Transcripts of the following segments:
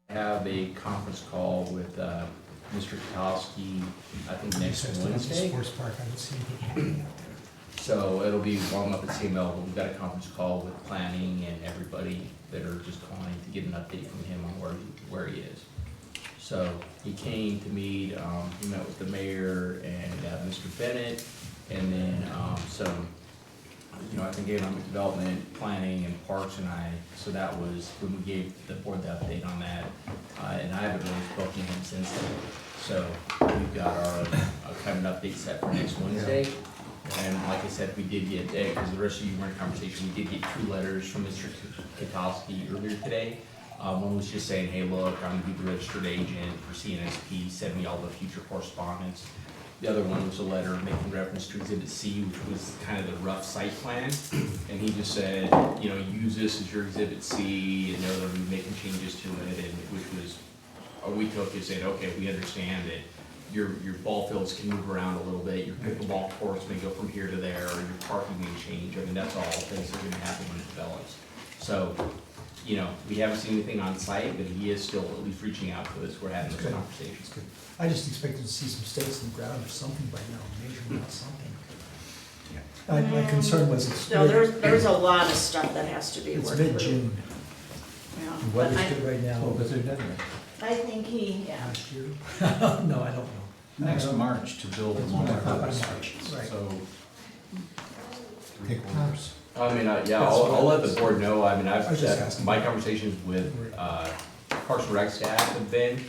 have a conference call with Mr. Kowalski, I think next Wednesday. Sports Park, I don't see anything happening out there. So it'll be while I'm up at CML, but we've got a conference call with planning and everybody that are just calling to get an update from him on where he is. So he came to meet, he met with the mayor and Mr. Bennett, and then I think economic development, planning, and parks, so that was when we gave the board the update on that. And I haven't really spoken to him since then. So we've got our kind of an update set for next Wednesday. And like I said, we did get, because the rest of you were in conversation, we did get 2 letters from Mr. Kowalski earlier today. One was just saying, hey, look, I'm gonna be the registered agent for CNSP, send me all the future correspondence. The other one was a letter making reference to Exhibit C, which was kind of the rough site plan. And he just said, use this as your Exhibit C, and know that we're making changes to it, and which was, we took and said, okay, we understand that your ball fields can move around a little bit, your pickleball courts may go from here to there, or your parking may change. I mean, that's all things that are gonna happen when it develops. So, we haven't seen anything on site, but he is still at least reaching out to us. We're having those conversations. Good. I just expected to see some stakes in the ground or something by now, measuring out something. My concern was No, there's a lot of stuff that has to be it's worked through. mid-June. Yeah, The but weather's good right now. Well, was there deadline? I think yeah. Last year? No, I don't know. Next March to build a multi-purpose March, right. so. Pick Quarters. I mean, I'll let the board know. I mean, I was just asking. my conversations with Parks and Rec staff have been,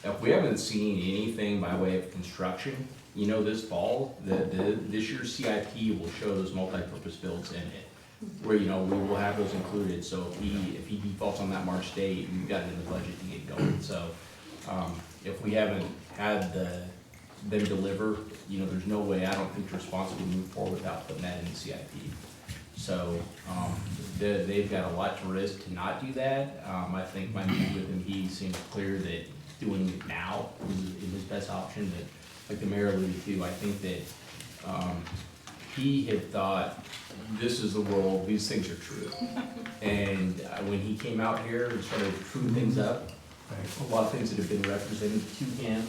if we haven't seen anything by way of construction, this fall, this year's CIP will show those multi-purpose fields in it, where, we will have those included. So if he defaults on that March date, we've got it in the budget to get going. So if we haven't had them deliver, there's no way, I don't think it's responsible to move forward without putting that in the CIP. So they've got a lot to risk to not do that. I think my meeting with him, he seems clear that doing it now is his best option. But like the mayor alluded to, I think that he had thought, this is the world, these things are true. And when he came out here and started truing things up, a lot of things that have been represented to him,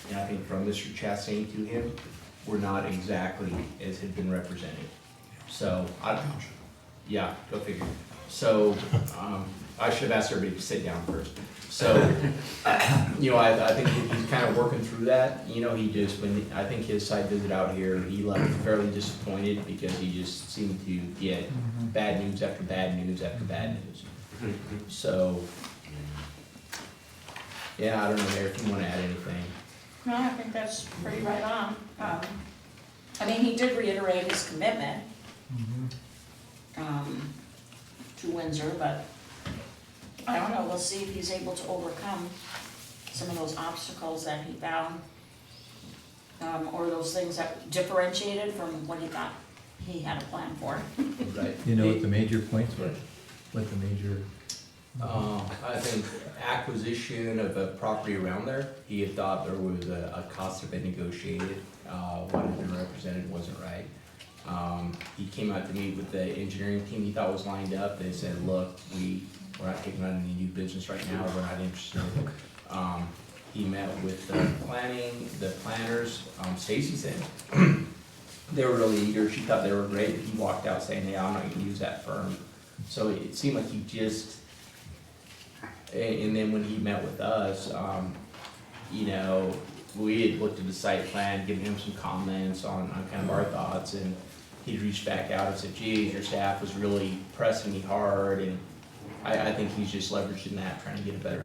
and I think from Mr. Chastain to him, were not exactly as had been represented. So, yeah, go figure. So, I should have asked everybody to sit down first. So, I think he's kind of working through that. I think his site visit out here, he left fairly disappointed because he just seemed to get bad news after bad news after bad news. So, yeah, I don't know, Mayor, if you want to add anything. No, I think that's pretty right on. He did reiterate his commitment to Windsor, but I don't know, we'll see if he's able to overcome some of those obstacles that he found, or those things that differentiated from what he thought he had a plan for. Right. You know what the major points were? What the major, I think acquisition of a property around there, he had thought there was a cost that been negotiated, what had been represented wasn't right. He came out to meet with the engineering team he thought was lined up. They said, look, we're not taking on any new business right now, we're not interested. He met with the planners, Stacy said, they were really eager, she thought they were great, he walked out saying, yeah, I'm not gonna use that firm. So it seemed like he just, and then when he met with us, we had looked at the site plan, given him some comments on kind of our thoughts, and he reached back out and said, geez, your staff was really pressing me hard, and I think he's just leveraging that, trying to get a better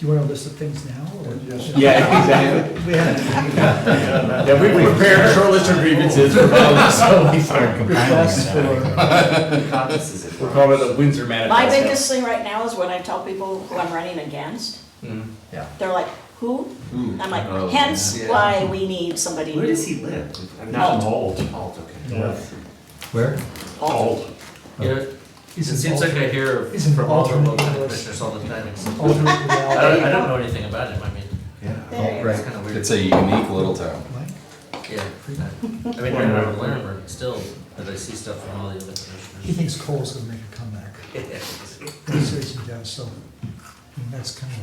Do you want a list of things now, or? Yeah, exactly. We have Yeah, we prepared a short list of grievances for both, so we started requests for, We're calling it the Windsor Manifesto. My biggest thing right now is when I tell people who I'm running against, Mhm. they're like, who? I'm like, Oh, hence yeah. why we need somebody Where new. does he live? I'm Holt. not Holt. Holt, okay. Yeah. Where? Holt. Yeah, He's it an seems like I hear he's an from all the alternate local English. commissioners all the time. except- alternate I reality. don't know anything about him, I mean, Yeah. There you Right. it's kind of weird. It's a unique little town. Mike? Yeah, I mean, right around Larimer, still, but I see stuff from all the other commissioners. He thinks Cole's gonna make a comeback. He says he does, so, I mean, that's kind of,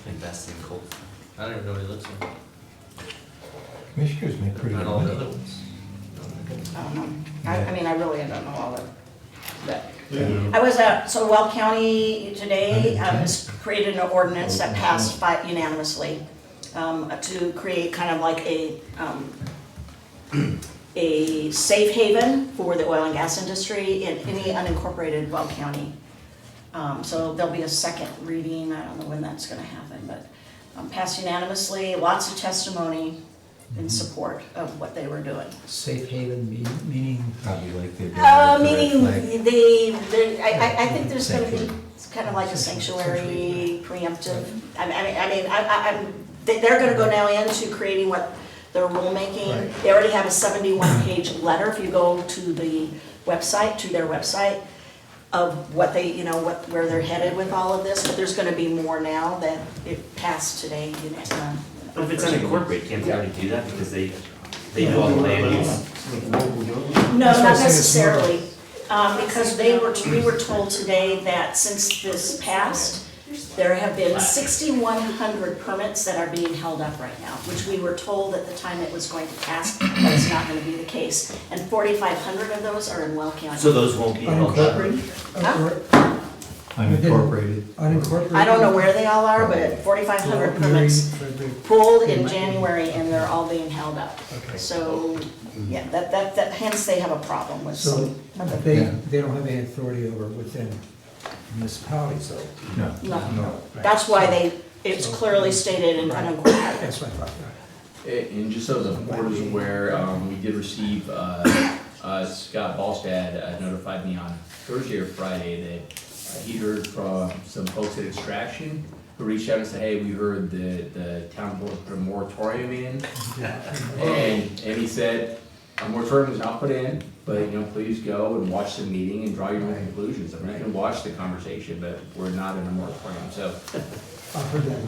Investing in Colt. I don't even know what he looks like, Commissioners make pretty not good all the money. other ones. I don't know. I mean, I really don't know all of it. But I was at, so Weld County today has created an ordinance that passed unanimously to create kind of like a safe haven for the oil and gas industry in any unincorporated Weld County. So there'll be a second reading, I don't know when that's gonna happen, but passed unanimously, lots of testimony in support of what they were doing. safe haven meaning, Probably like they've been. Meaning I think there's gonna be kind of like a sanctuary preemptive. They're gonna go now into creating what their rulemaking. Right. They already have a 71-page letter, if you go to the website, to their website, of what they, where they're headed with all of this, but there's gonna be more now that it passed today, But if it's unincorporated, can't they already do that because they know the land use? No, That's what not I'm saying, it's necessarily, because we were told today that since this passed, there have been 6,100 permits that are being held up right now, which we were told at the time it was going to pass, that's not gonna be the case. And 4,500 of those are in Weld County. So those won't be held up? unincorporated? Unincorporated. Unincorporated? I don't know where they all are, but 4,500 permits pulled in January and they're all being held up. Okay. So, yeah, that hence they have a problem with So some. they don't have any authority over within municipalities, though? No. No. That's why it's clearly stated in unincorporated. That's what I thought, right. And just so the board is aware, we did receive, Scott Ballstad notified me on Thursday or Friday that he heard from some folks at Extraction who reached out and said, hey, we heard the town board put a moratorium in. And he said, a moratorium was not put in, but, please go and watch the meeting and draw your own conclusions. I mean, you can watch the conversation, but we're not in a moratorium, so. I've heard that, we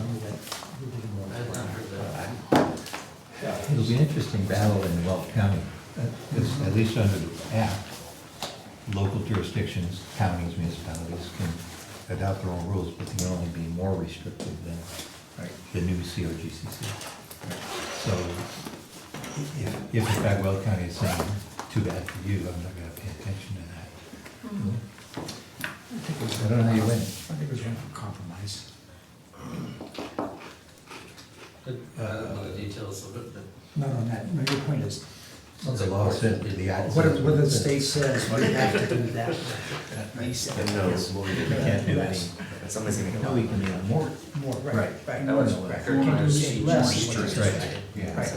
did more. I have not heard that. It'll be an interesting battle in Weld County, because at least under the act, local jurisdictions, counties, municipalities can adopt their own rules, but they can only be more restrictive than the new COGCC. So if in fact Weld County is saying, too bad for you, I'm not gonna pay attention to that. I don't know how you win. I think it was room for compromise. I don't know the details of it, but. Not on that, no, your point is, The law said the act. what the state says, we have to do that. And no, We can't do any. somebody's gonna No, go. we can do more. More, Right. right, right. That was Right. very Can't do nice. less. That's right. Yeah. Right.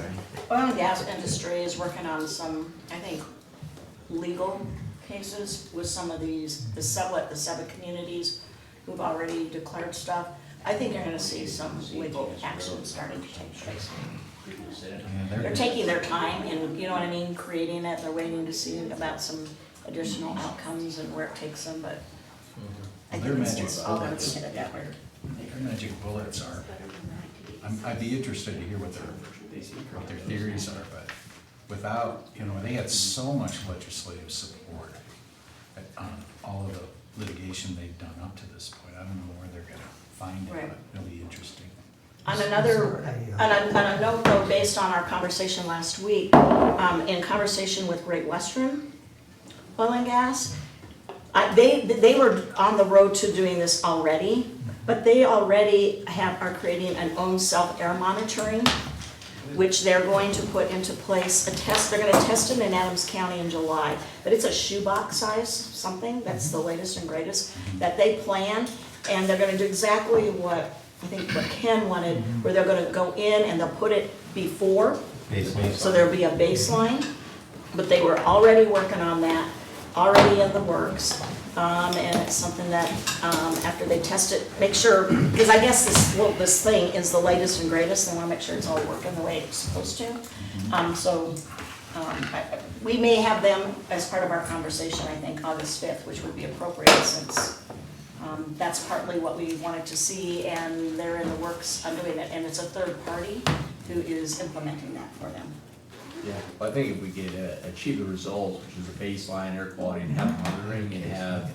Oil and gas industry is working on some, I think, legal cases with some of the sub communities who've already declared stuff. I think you're gonna see some legal action starting to take place. They're taking their time and, you know what I mean, creating it, they're waiting to see about some additional outcomes and where it takes them, but I Their think magic it's all gonna bullets. be headed that way. Their magic bullets are, I'd be interested to hear what their theories are, but without, they had so much legislative support on all of the litigation they've done up to this point. I don't know where they're gonna find it, Right. but it'll be interesting. On a note though, based on our conversation last week, in conversation with Great Western Oil and Gas, they were on the road to doing this already, but they already are creating an own self-air monitoring, which they're going to put into place a test, they're gonna test it in Adams County in July, but it's a shoebox size something, that's the latest and greatest, that they plan, and they're gonna do exactly what I think what Ken wanted, where they're gonna go in and they'll put it before, Basically, so there'll be a baseline, but they were already working on that, already in the works. And it's something that, after they test it, make sure, because I guess this thing is the latest and greatest, they wanna make sure it's all working the way it's supposed to. We may have them as part of our conversation, I think, August 5th, which would be appropriate since that's partly what we wanted to see, and they're in the works on doing it, and it's a third party who is implementing that for them. Yeah, well, I think if we could achieve the results, which is a baseline air quality and have monitoring and have,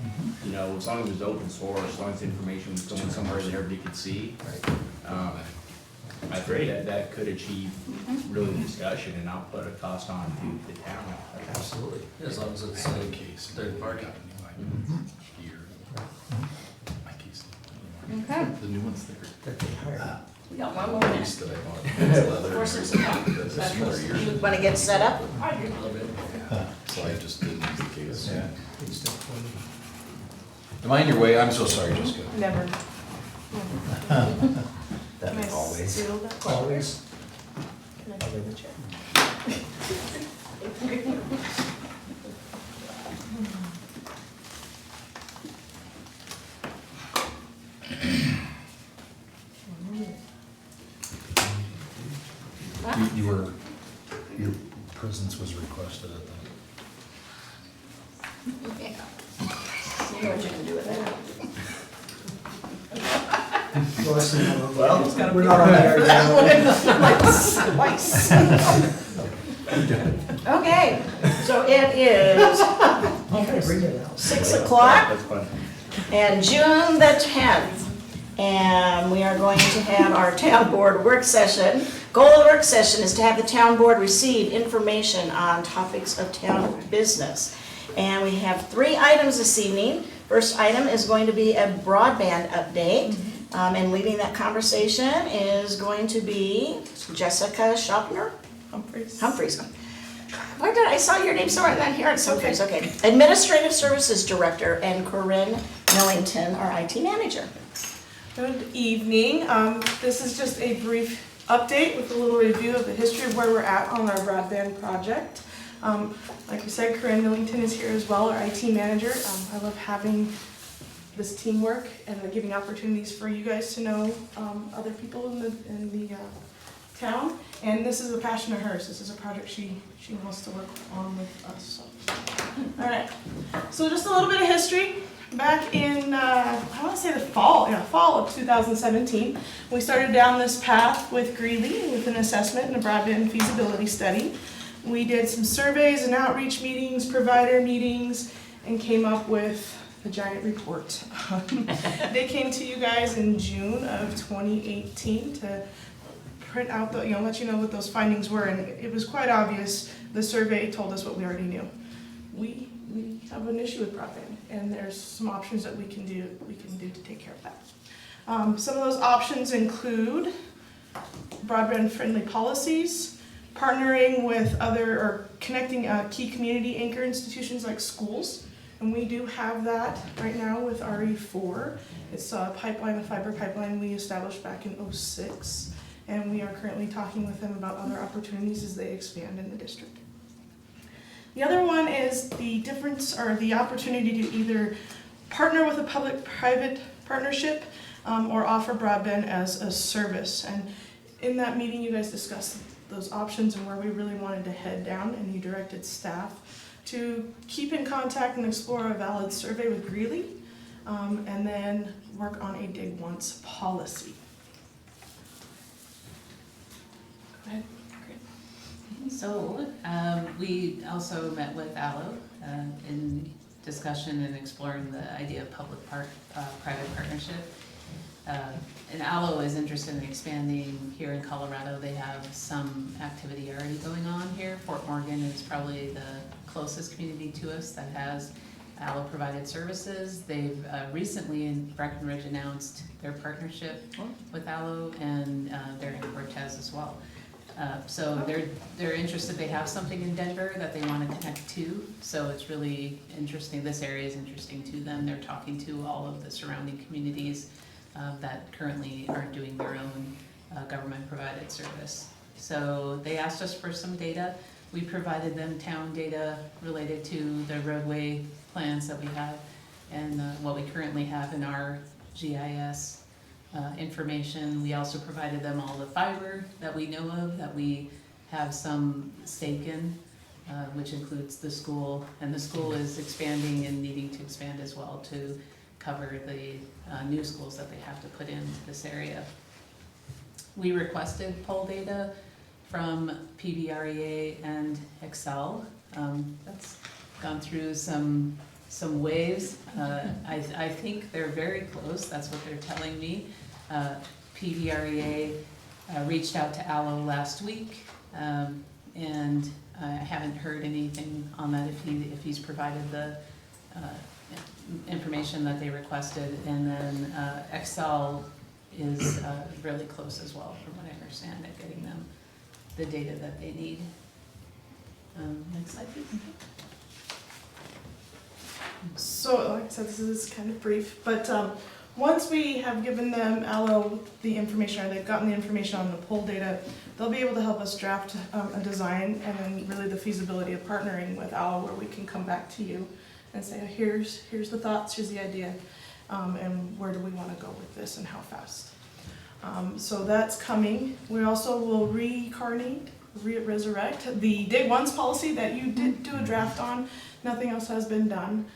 you know, as long as it's open source, as long as information was going somewhere that everybody could see, I think that could achieve really the discussion and not put a cost on to the town. Absolutely. Yeah, as long as it's My a case. third party. Here. My case. Okay. The new one's thicker. That they hire. We got one more minute. Piece that I bought. It's leather. 4:06 o'clock. That's another year. You wanna get set up? So I just didn't use the case. Yeah. They still play. Mind your way, I'm so sorry, Jessica. Never. that is always. Seal that? Always. Can I see the check? Your presence was requested at the. Yeah. You know what you can do with that. Well, we're not on the air yet. Twice. Okay, so it is I'm gonna bring it out. 6 o'clock That's fun. and June the 10th. And we are going to have our town board work session. Goal of the work session is to have the town board receive information on topics of town business. And we have 3 items this evening. First item is going to be a broadband update. And leading that conversation is going to be Jessica Shopner? Humphreys. Why did I saw your name somewhere down here? It's Humphreys, okay. Administrative Services Director and Corinne Millington, our IT Manager. Good evening. This is just a brief update with a little review of the history of where we're at on our broadband project. Like we said, Corinne Millington is here as well, our IT manager. I love having this teamwork and giving opportunities for you guys to know other people in the town. And this is a passion of hers. This is a project she wants to work on with us. So. All right. So just a little bit of history. Back in, I want to say the fall of 2017, we started down this path with Greeley with an assessment and a broadband feasibility study. We did some surveys and outreach meetings, provider meetings, and came up with the giant report. They came to you guys in June of 2018 to print out the, let you know what those findings were, and it was quite obvious. The survey told us what we already knew. We have an issue with broadband, and there's some options that we can do to take care of that. Some of those options include broadband-friendly policies, partnering with or connecting key community anchor institutions like schools, and we do have that right now with RE4. It's a fiber pipeline we established back in '06, and we are currently talking with them about other opportunities as they expand in the district. The other one is the difference or the opportunity to either partner with a public-private partnership or offer broadband as a service. And in that meeting, you guys discussed those options and where we really wanted to head down, and you directed staff to keep in contact and explore a valid survey with Greeley, and then work on a dig once policy. Go ahead. So, we also met with Allo in discussion and exploring the idea of public-private partnership. And Allo is interested in expanding here in Colorado. They have some activity already going on here. Fort Morgan is probably the closest community to us that has Allo-provided services. They've recently in Breckenridge announced their partnership with Allo, and they're in Cortez as well. So they're interested. They have something in Denver that they want to connect to. So it's really interesting. This area is interesting to them. They're talking to all of the surrounding communities that currently aren't doing their own government-provided service. So they asked us for some data. We provided them town data related to the roadway plans that we have and what we currently have in our GIS information. We also provided them all the fiber that we know of, that we have some stake in, which includes the school. And the school is expanding and needing to expand as well to cover the new schools that they have to put in this area. We requested poll data from PBREA and Excel. That's gone through some waves. I think they're very close, that's what they're telling me. PBREA reached out to Allo last week, and I haven't heard anything on that, if he's provided the information that they requested. And then Excel is really close as well, from what I understand, at getting them the data that they need. Next slide, please. So, like I said, this is kind of brief, but once we have given them Allo the information, or they've gotten the information on the poll data, they'll be able to help us draft a design, and then really the feasibility of partnering with Allo, where we can come back to you and say, here's the thoughts, here's the idea, and where do we want to go with this and how fast. So that's coming. We also will resurrect the day ones policy that you did do a draft on. Nothing else has been done.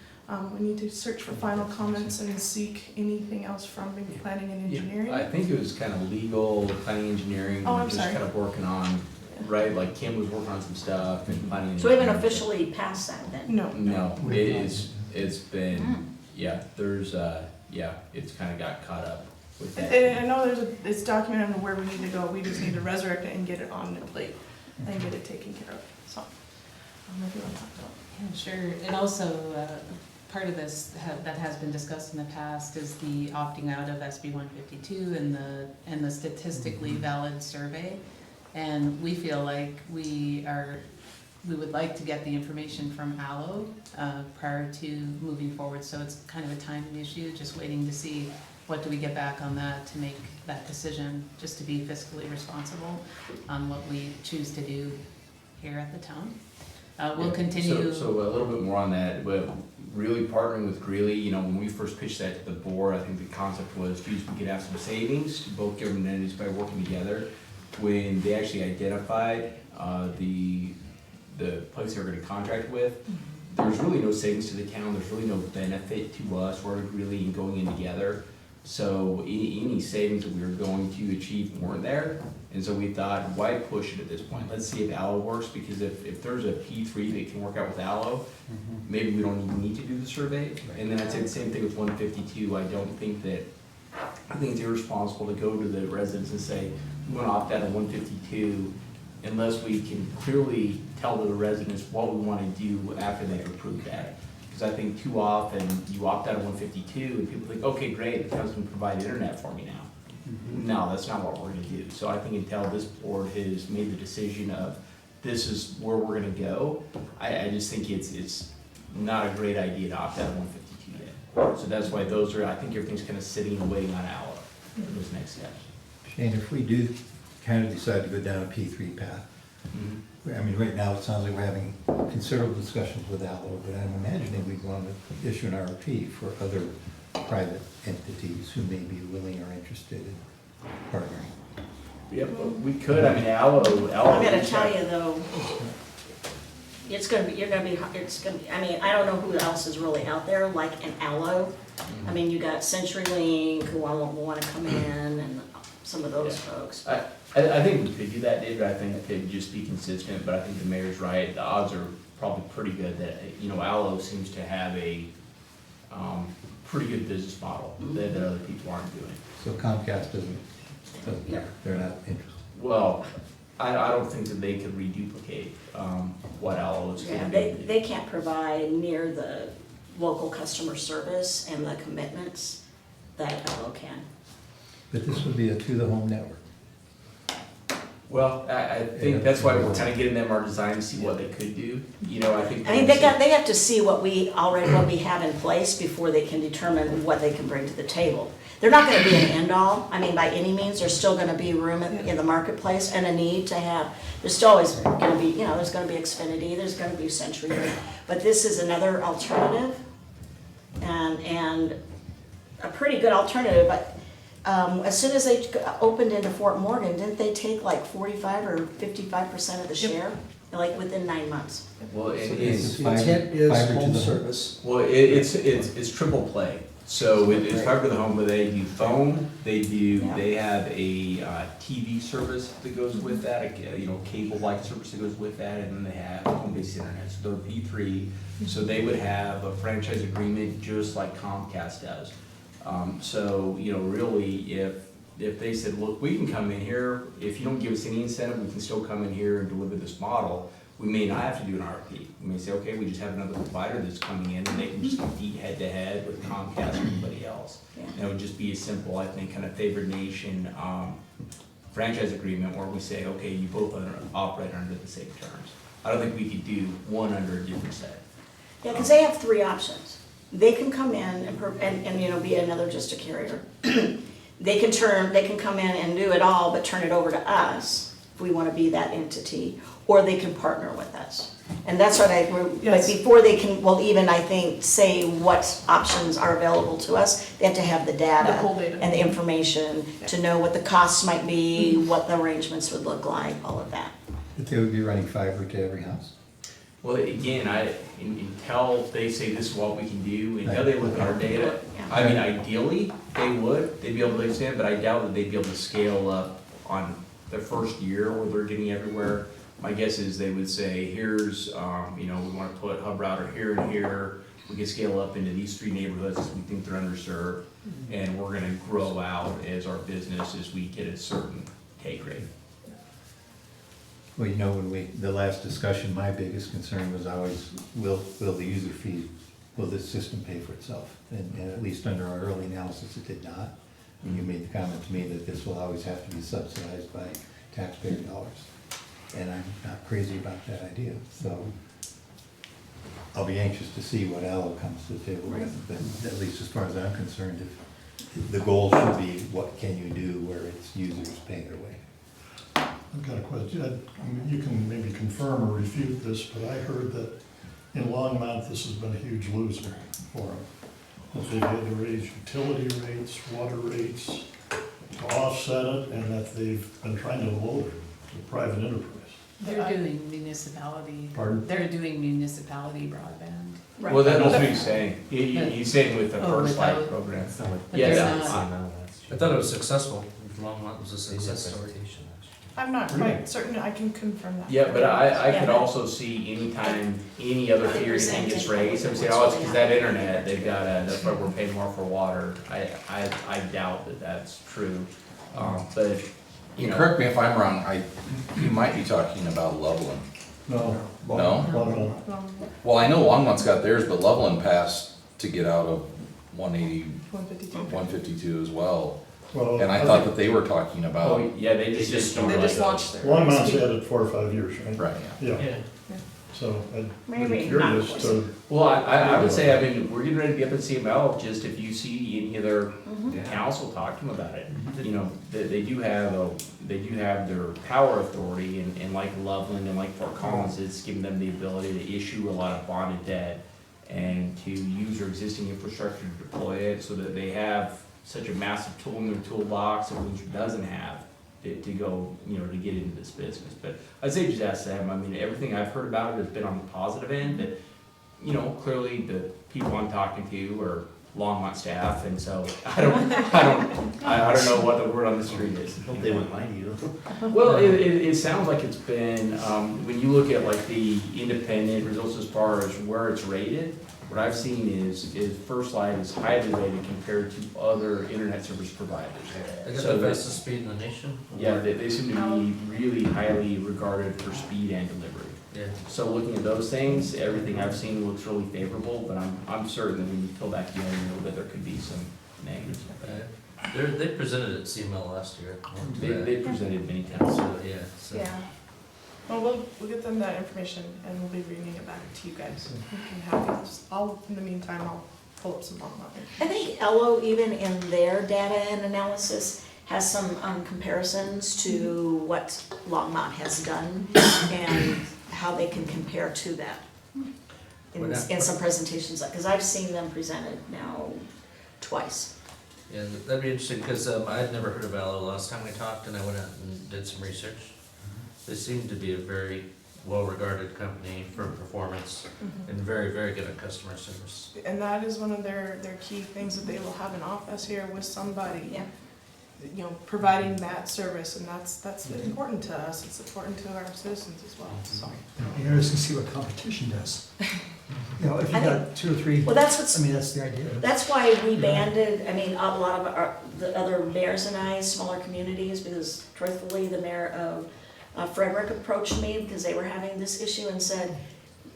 We need to search for final comments and seek anything else from maybe planning and engineering. I think it was kind of legal, planning, engineering, Oh, I'm just sorry. kind of working on, right, like Kim was working on some stuff and planning. and So we haven't engineering. officially passed that then? No. No, it's been, yeah, there's, it's kind of got caught up with that. And I know it's documented on where we need to go. We just need to resurrect it and get it on the plate and get it taken care of. So, if you want to talk about. Yeah, sure. And also, part of this that has been discussed in the past is the opting out of SB 152 and the statistically valid survey. And we feel like we would like to get the information from Allo prior to moving forward. So it's kind of a timing issue, just waiting to see what do we get back on that to make that decision, just to be fiscally responsible on what we choose to do here at the town. We'll Yeah. continue. So a little bit more on that, but really partnering with Greeley, when we first pitched that to the board, I think the concept was, geez, we could have some savings to both government entities by working together. When they actually identified the place they were gonna contract with, there's really no savings to the town, there's really no benefit to us, we're really going in together. So any savings that we were going to achieve weren't there. And so we thought, why push it at this point? Let's see if Allo works, because if there's a P3 that can work out with Allo, maybe we don't even need to do the survey. And then I'd say the same thing with 152. I think it's irresponsible to go to the residents and say, we want to opt out of 152 unless we can clearly tell the residents what we want to do after they've approved that. Because I think too often you opt out of 152 and people think, okay, great, the town's gonna provide internet for me now. No, that's not what we're gonna do. So I think until this board has made the decision of this is where we're gonna go, I just think it's not a great idea to opt out of 152 yet. So that's why I think everything's kind of sitting and waiting on Allo for those next steps. Shane, if we do kind of decide to go down a P3 path, I mean, right now, it sounds like we're having considerable discussions with Allo, but I'm imagining we'd want to issue an RFP for other private entities who may be willing or interested in partnering. Yep, we could, I mean, Allo. I'm gonna tell you though, it's gonna be, I mean, I don't know who else is really out there like an Allo. I mean, you got CenturyLink who wanna come in and some of those folks. I think we could do that, David. I think it could just be consistent, but I think the mayor's right. The odds are probably pretty good that, Allo seems to have a pretty good business model that other people aren't doing. So Comcast doesn't care, they're not interested. Well, I don't think that they could reduplicate what Allo is Yeah, going they, to do. they can't provide near the local customer service and the commitments that Allo can. But this would be a to-the-home network. Well, I think that's why we're kind of getting them our design to see what they could do, you know, I think. I mean, they have to see what we have in place before they can determine what they can bring to the table. They're not gonna be an end-all, I mean, by any means, there's still gonna be room in the marketplace and a need to have, there's still always gonna be, you know, there's gonna be Xfinity, there's gonna be Century, but this is another alternative, and a pretty good alternative, but as soon as they opened into Fort Morgan, didn't they take like 45 or 55% of the share? Like within 9 months? Well, So it's, the intent is fiber to home the- service. well, it's triple play. So it's fiber to the home, but they do phone, they have a TV service that goes with that, you know, cable-like service that goes with that, and then they have home-based internet, so they're P3. So they would have a franchise agreement just like Comcast does. So, you know, really, if they said, look, we can come in here, if you don't give us any incentive, we can still come in here and deliver this model, we may not have to do an RFP. We may say, okay, we just have another provider that's coming in and they can just compete head-to-head with Comcast or anybody else. And it would just be a simple, I think, kind of favored nation franchise agreement where we say, okay, you both operate under the same terms. I don't think we could do one under a different set. Yeah, because they have 3 options. They can come in and you know, be another just a carrier. They can come in and do it all, but turn it over to us if we want to be that entity, or they can partner with us. And that's what like Yes. before they can, well, even I think, say what options are available to us, they have to have the data. The whole data. And the information to know what the costs might be, what the arrangements would look like, all of that. But they would be running fiber to every house? Well, again, until they say this is what we can do, until they look at our data, I mean, ideally, they'd be able to extend, but I doubt that they'd be able to scale up on their first year where they're getting everywhere. My guess is they would say, here's, you know, we wanna put hub router here and here, we can scale up into these 3 neighborhoods as we think they're underserved, and we're gonna grow out as our business as we get a certain take rate. Well, you know, the last discussion, my biggest concern was always, will the user fee, will this system pay for itself? And at least under our early analysis, it did not. And you made the comment to me that this will always have to be subsidized by taxpayer dollars. And I'm not crazy about that idea, so I'll be anxious to see what Allo comes to the table with. But at least as far as I'm concerned, if the goal should be, what can you do where it's users paying their way? I've got a question. I mean, you can maybe confirm or refute this, but I heard that in Longmont, this has been a huge loser for them. That they've had to raise utility rates, water rates to offset it, and that they've been trying to load it to private enterprise. They're doing municipality, Pardon? they're doing municipality broadband. Right. Well, that's what he's saying. He's saying with the Oh, First Light without- program. But Yeah, they're that's- not- I thought it was successful. Longmont was a success story. I'm not quite certain, I can confirm that. Yeah, but I could Yeah. also see anytime any other theory thing gets raised, and say, oh, it's because that internet, they've got that's why we're paying more for water. I doubt that that's true, but, you know. Correct me if I'm wrong, you might be talking about Loveland. No. No? No. Well, I know Longmont's got theirs, but Loveland passed to get out of 180, 152. 152 as well. Well, And I thought that they were talking Oh, about, yeah, they just just started. They just launched their. Longmont's had it 4 or 5 years, right? right, Yeah, Yeah. so I'd Maybe be not. curious to, Well, I would say, I mean, we're getting ready to be up in CML, just if you see any other council, talk to them about it. You know, they do have their power authority, and like Loveland and like Fort Collins, it's giving them the ability to issue a lot of bonded debt and to use their existing infrastructure to deploy it, so that they have such a massive tool in their toolbox that Windsor doesn't have to go, you know, to get into this business. But I'd say just ask them. I mean, everything I've heard about it has been on the positive end, but, you know, clearly the people I'm talking to are Longmont staff, and so I don't know what the word on the street is. Hope they wouldn't lie to you. Well, it sounds like it's been, when you look at like the independent results as far as where it's rated, what I've seen is First Light is highly rated compared to other internet service providers. They got So the that- fastest speed in the nation? Yeah, they seem to be really highly regarded for speed and delivery. Yeah. So looking at those things, everything I've seen looks really favorable, but I'm certain that when you peel back the onion a little bit, there could be some negatives. They presented at CML last year. They presented many times. So, yeah, so. Yeah. Well, we'll get them that information and we'll be bringing it back to you guys. You can have these. In the meantime, I'll pull up some Longmont. I think Ello, even in their data and analysis, has some comparisons to what Longmont has done and how they can compare to that in some presentations, because I've seen them presented now twice. Yeah, that'd be interesting, because I'd never heard of Allo last time we talked, and I went out and did some research. They seem to be a very well-regarded company for performance and very, very good at customer service. And that is one of their key things, that they will have an office here with somebody, Yeah. you know, providing that service, and that's important to us. It's important to our citizens as well, so. It'll be interesting to see what competition does. You know, if you I got two or three, Well, that's what's I mean, that's the idea. That's why we banded, I mean, a lot of the other mayors and I, smaller communities, because truthfully, the mayor of Frederick approached me because they were having this issue and said,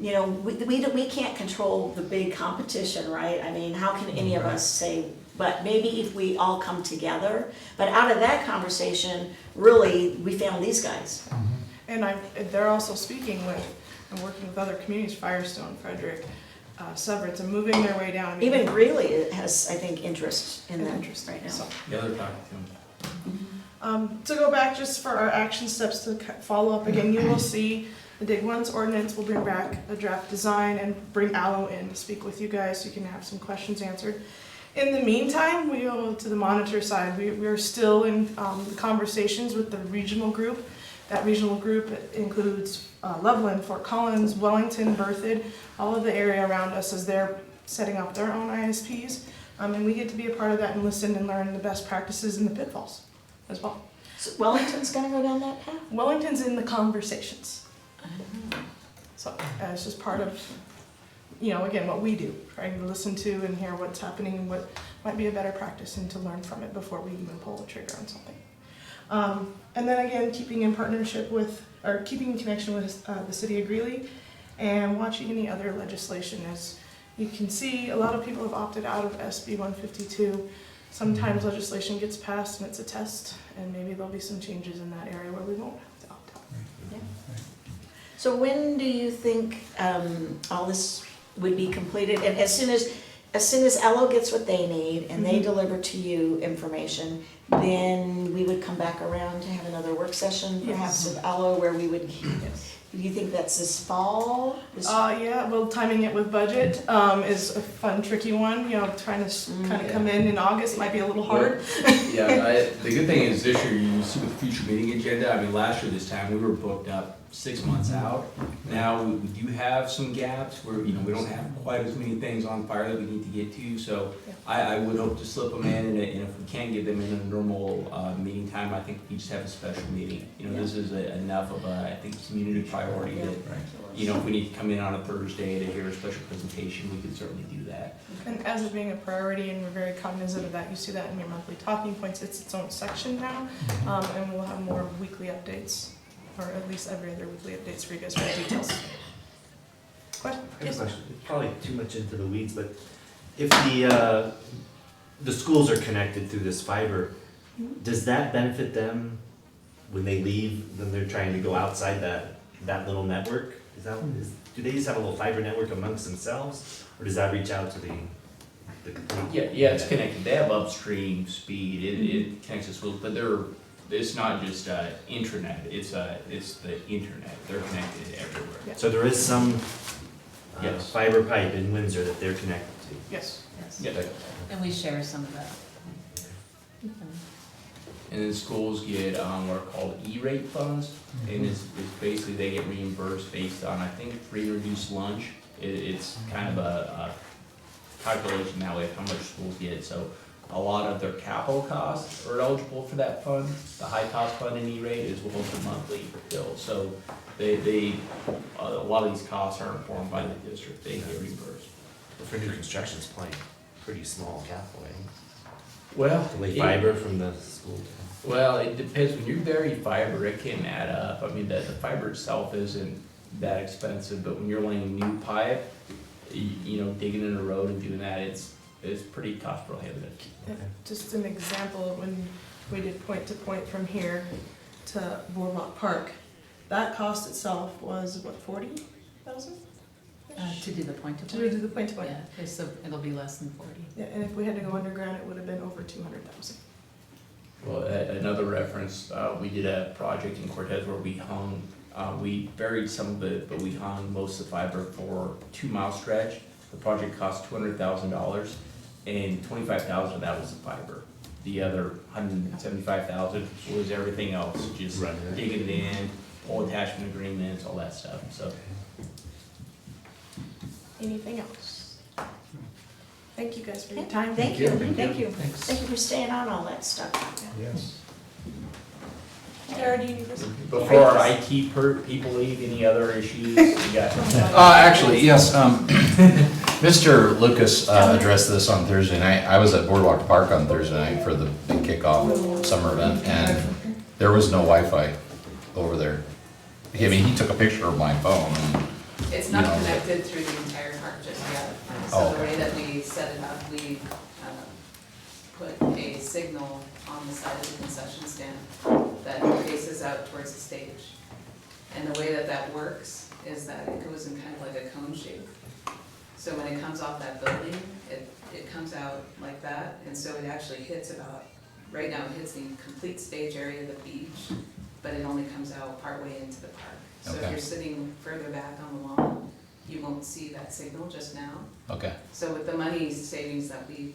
you know, we can't control the big competition, right? I mean, how can any of us say, but maybe if we all come together. But out of that conversation, really, we found these guys. And they're also speaking with and working with other communities, Firestone, Frederick, Severance, and moving their way down. Even Greeley has, I think, interest in them right now. So, Yeah, they're talking to him. to go back just for our action steps to follow up again, you will see the Dig Once ordinance. We'll bring back a draft design and bring Allo in to speak with you guys so you can have some questions answered. In the meantime, we go to the monitor side. We are still in conversations with the regional group. That regional group includes Loveland, Fort Collins, Wellington, Berthoud, all of the area around us as they're setting up their own ISPs. And we get to be a part of that and listen and learn the best practices and the pitfalls as well. So Wellington's gonna go down that path? Wellington's in the conversations. So it's just part of, you know, again, what we do, trying to listen to and hear what's happening and what might be a better practice and to learn from it before we even pull the trigger on something. And then again, keeping in partnership with, or keeping in connection with the city of Greeley and watching any other legislation. As you can see, a lot of people have opted out of SB 152. Sometimes legislation gets passed and it's a test, and maybe there'll be some changes in that area where we won't have to opt out. So when do you think all this would be completed? And as soon as Ello gets what they need and they deliver to you information, then we would come back around to have another work session, perhaps with Ello, where we would, do you think that's this fall? Yeah, well, timing it with budget is a fun, tricky one. You know, trying to kind of come in August might be a little hard. Yeah, the good thing is this year, you see with the future meeting agenda, I mean, last year this time, we were booked up 6 months out. Now, we do have some gaps where, you know, we don't have quite as many things on fire that we need to get to, so I would hope to slip them in, and if we can't get them in a normal meeting time, I think we just have a special meeting. You know, this is enough of a, I think, community priority that, you know, if we need to come in on a Thursday to hear a special presentation, we could certainly do that. And as it being a priority, and we're very cognizant of that, you see that in your monthly talking points, it's its own section now, and we'll have more weekly updates, or at least every other weekly updates for you guys for the details. Question? I have a question. It's probably too much into the weeds, but if the schools are connected through this fiber, does that benefit them when they leave, when they're trying to go outside that little network? Do they just have a little fiber network amongst themselves, or does that reach out to the complete? Yeah, it's connected. They have upstream speed. It connects to schools, but it's not just intranet. It's the internet. They're connected everywhere. So there is some Yes. fiber pipe in Windsor that they're connected to? Yes. Yeah. And we share some of that. And then schools get what are called E-rate funds, and it's basically they get reimbursed based on, I think, free or reduced lunch. It's kind of a calculation that way of how much schools get. So a lot of their capital costs are eligible for that fund. The high cost fund in E-rate is well as the monthly bill. So a lot of these costs are informed by the district. They get reimbursed. For new construction, it's probably pretty small capital, right? Well, To lay fiber from the school to. Well, it depends. When you're buried fiber, it can add up. I mean, the fiber itself isn't that expensive, but when you're laying new pipe, you know, digging in the road and doing that, it's pretty cost prohibitive. Just an example, when we did point to point from here to Boardwalk Park, that cost itself was what, 40,000? To do the point to To point? do the point to point. Yeah, okay, so it'll be less than 40. Yeah, and if we had to go underground, it would have been over 200,000. Well, another reference, we did a project in Cortez where we buried some of it, but we hung most of the fiber for 2 mile stretch. The project cost $200,000, and 25,000 of that was the fiber. The other 175,000 was everything else, just Right. digging it in, pole attachment agreements, all that stuff, so. Anything else? Thank you guys for your time. Thank you, Thank you. thank you. Thanks. Thank you for staying on all that stuff. Yes. Tara, do you need this? Before our IT people leave, any other issues you got? Actually, yes, Mr. Lucas addressed this on Thursday night. I was at Boardwalk Park on Thursday night for the big kickoff summer event, and there was no Wi-Fi over there. I mean, he took a picture of my phone, and, It's not You know, connected through the entire park just yet. Oh, So the okay. way that we set it up, we put a signal on the side of the concession stand that faces out towards the stage. And the way that that works is that it goes in kind of like a cone shape. So when it comes off that building, it comes out like that, and so it actually hits about, right now it hits the complete stage area of the beach, but it only comes out partway into the park. So if Okay. you're sitting further back on the lawn, you won't see that signal just now. okay, So with the money savings that we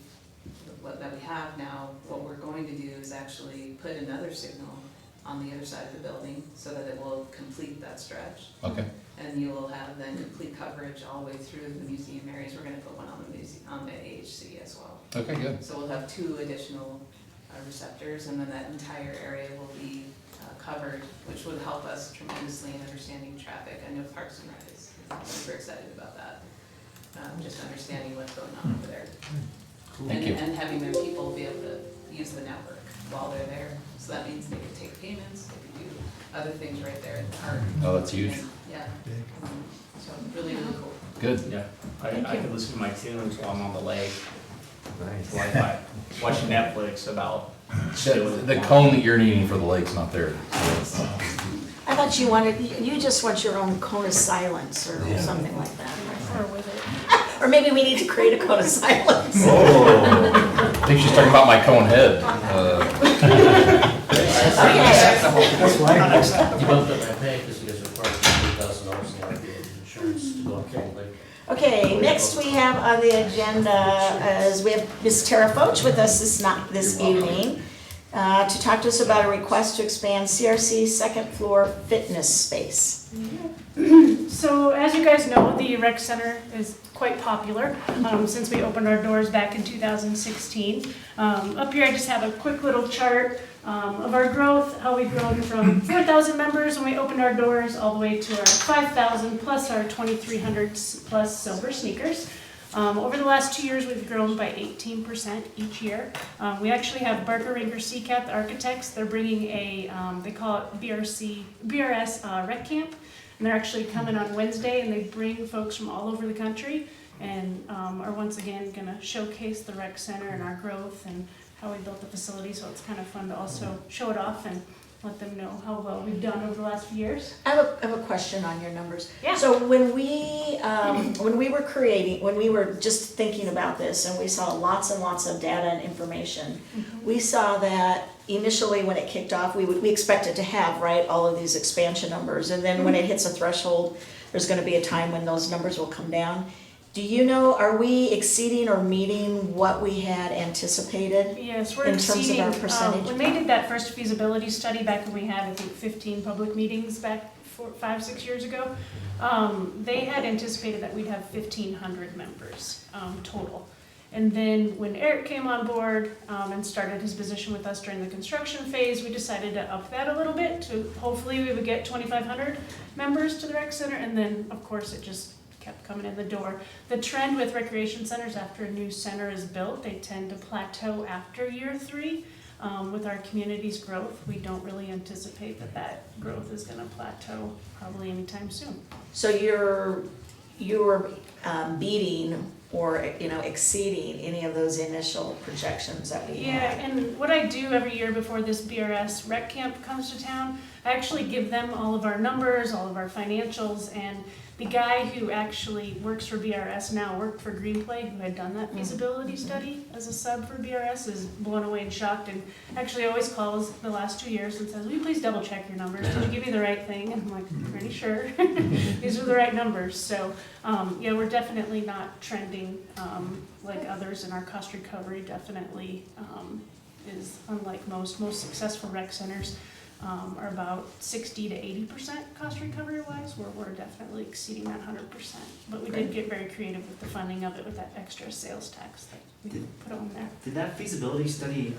have now, what we're going to do is actually put another signal on the other side of the building so that it will complete that stretch. okay, And you will have then complete coverage all the way through the museum areas. We're gonna put one on the AHC as well. okay, good. So we'll have 2 additional receptors, and then that entire area will be covered, which would help us tremendously in understanding traffic. I know Parks and Rec is super excited about that, just understanding what's going on over there. Thank you. And having their people be able to use the network while they're there. So that means they can take payments, they can do other things right there in the park. Oh, that's huge. Yeah, so really, really cool. Good. Yeah, I can listen to my tunes while I'm on the lake, Nice. while I'm watching Netflix about. The cone that you're needing for the lake's not there. I thought you just want your own cone of silence or something like that. Or with it? Or maybe we need to create a cone of silence. Oh. I think she's talking about my cone head. Okay. That's why. You bumped up my pay because you guys required $2,000 in liability insurance to go up to the lake. Okay, next we have on the agenda is we have Ms. Tara Foch with us this evening to talk to us about a request to expand CRC second floor fitness space. So as you guys know, the rec center is quite popular since we opened our doors back in 2016. Up here I just have a quick little chart of our growth, how we've grown from 4,000 members when we opened our doors all the way to our 5,000 plus our 2,300 plus silver sneakers. Over the last 2 years, we've grown by 18% each year. We actually have Barker Rinker Seacat, the architects. They're bringing a, they call it BRS Rec Camp. And they're actually coming on Wednesday, and they bring folks from all over the country and are once again gonna showcase the rec center and our growth and how we built the facility. So it's kind of fun to also show it off and let them know how well we've done over the last few years. I have a question on your numbers. Yeah. So when we were just thinking about this and we saw lots and lots of data and information, we saw that initially when it kicked off, we expected to have, right, all of these expansion numbers. And then when it hits a threshold, there's gonna be a time when those numbers will come down. Do you know, are we exceeding or meeting what we had anticipated? Yes, we're In terms of exceeding, our percentage? when they did that first feasibility study back when we had, I think, 15 public meetings back 5-6 years ago, they had anticipated that we'd have 1,500 members total. And then when Eric came on board and started his position with us during the construction phase, we decided to up that a little bit to hopefully we would get 2,500 members to the rec center, and then of course it just kept coming in the door. The trend with recreation centers after a new center is built, they tend to plateau after year 3. With our community's growth, we don't really anticipate that growth is gonna plateau probably anytime soon. So you were beating or, you know, exceeding any of those initial projections that we Yeah, had. and what I do every year before this BRS rec camp comes to town, I actually give them all of our numbers, all of our financials, and the guy who actually works for BRS now worked for Greenplay, who had done that feasibility study as a sub for BRS, is blown away and shocked, and actually always calls the last 2 years and says, will you please double check your numbers? Did you give me the right thing? And I'm like, pretty sure. These are the right numbers. So, yeah, we're definitely not trending like others, and our cost recovery definitely is unlike most. Most successful rec centers are about 60 to 80% cost recovery wise, where we're definitely exceeding that 100%. But we did get very creative with the funding of it with that extra sales tax that we put on there. Did that feasibility study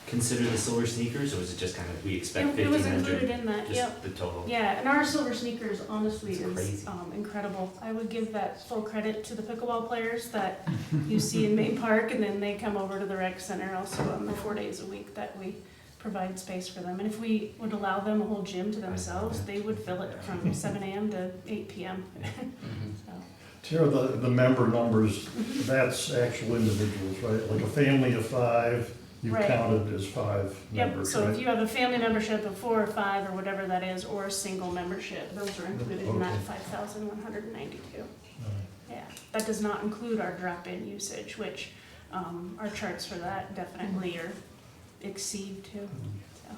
consider the silver sneakers, or was it just kind of, we expect It was 1,500? included in that, yep. Just the total? Yeah, and our silver sneakers honestly It's is crazy. incredible. I would give that full credit to the pickleball players that you see in Main Park, and then they come over to the rec center also on the 4 days a week that we provide space for them. And if we would allow them a whole gym to themselves, they would fill it from 7 a.m. to 8 p.m. So, Tara, the member numbers, that's actual individuals, right? Like a family of 5, you've Right. counted as 5 Yep, members, so if right? you have a family membership of 4 or 5 or whatever that is, or a single membership, those are included in that Okay. 5,192. Yeah, that does not include our drop-in usage, which our charts for that definitely are exceed too. So,